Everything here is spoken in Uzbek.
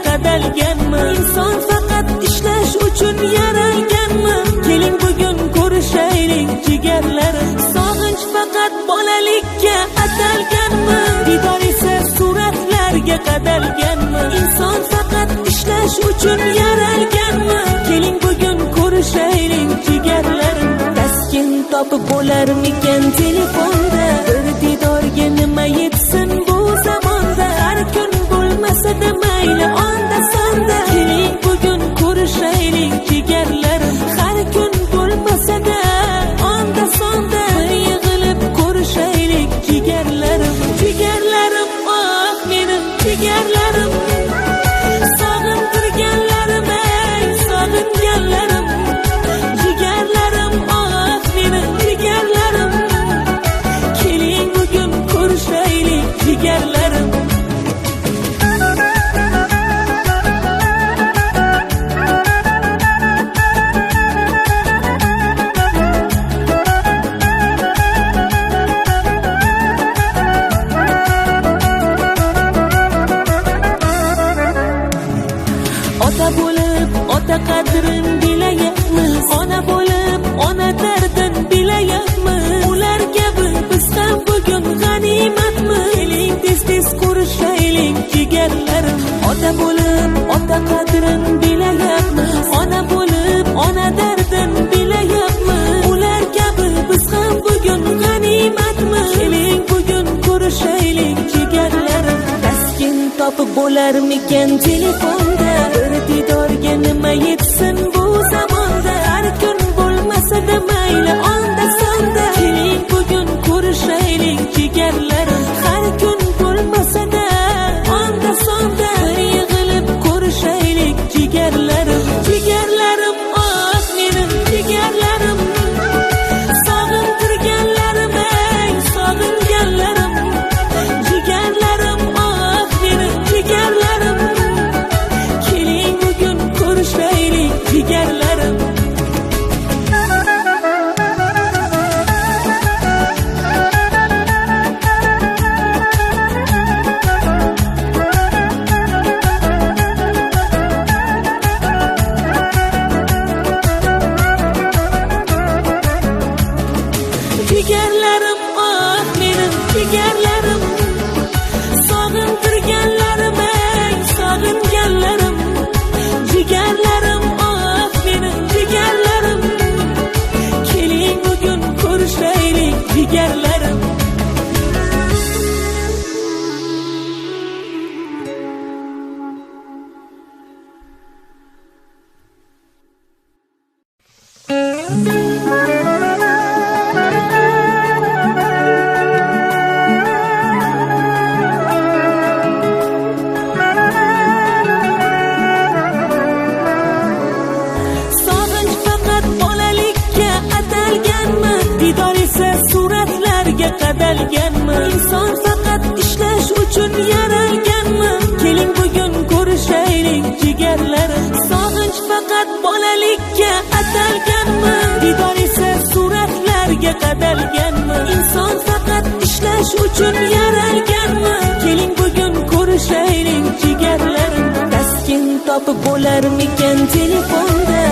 Qadalganmi? Inson faqat ishlash uchun yaralganmi? Keling bugun ko'rishaylik jigarlarim. Sog'inch faqat bolalikka atalganmi? Didor esa suratlarga qadalganmi? Inson faqat ishlash uchun yaralganmi? Keling bugun ko'rishaylik jigarlarim. Taskin topib bo'larmikan telefonda? Bir didorga nima yetsin bu zamonda? Har kun bo'lmasa-da mayli onda sonda. Keling bugun ko'rishaylik jigarlarim. Har kun bo'lmasa-da onda sonda. Yig'ilib ko'rishaylik jigarlarim. Jigarlarim, oh mening jigarlarim. Sog'intirganlarim, ey sog'inganlarim. Jigarlarim, oh mening jigarlarim. Keling bugun ko'rishaylik jigarlarim. Ota bo'lib ota qadrin bilayapmiz. Ona bo'lib ona dardin bilayapmiz. Ular kabi biz ham bugun g'animatmiz. Keling tez-tez ko'rishaylik jigarlarim. Ota bo'lib ota qadrin bilayapmiz. Ona bo'lib ona dardin bilayapmiz. Ular kabi biz ham bugun g'animatmiz. Keling bugun ko'rishaylik jigarlarim. Taskin topib bo'larmikan telefonda? Bir didorga nima yetsin bu zamonda? Har kun bo'lmasa-da mayli onda sonda. Keling bugun ko'rishaylik jigarlarim. Har kun bo'lmasa-da onda sonda. Yig'ilib ko'rishaylik jigarlarim. Jigarlarim, oh mening jigarlarim. Sog'intirganlarim, ey sog'inganlarim. Jigarlarim, oh mening jigarlarim. Keling bugun ko'rishaylik jigarlarim. Jigarlarim, oh mening jigarlarim. Sog'intirganlarim, ey sog'inganlarim. Jigarlarim, oh mening jigarlarim. Keling bugun ko'rishaylik jigarlarim. Sog'inch faqat bolalikka atalganmi? Didor esa suratlarga qadalganmi? Inson faqat ishlash uchun yaralganmi? Keling bugun ko'rishaylik jigarlarim. Sog'inch faqat bolalikka atalganmi? Didor esa suratlarga qadalganmi? Inson faqat ishlash uchun yaralganmi? Keling bugun ko'rishaylik jigarlarim. Taskin topib bo'larmikan telefonda?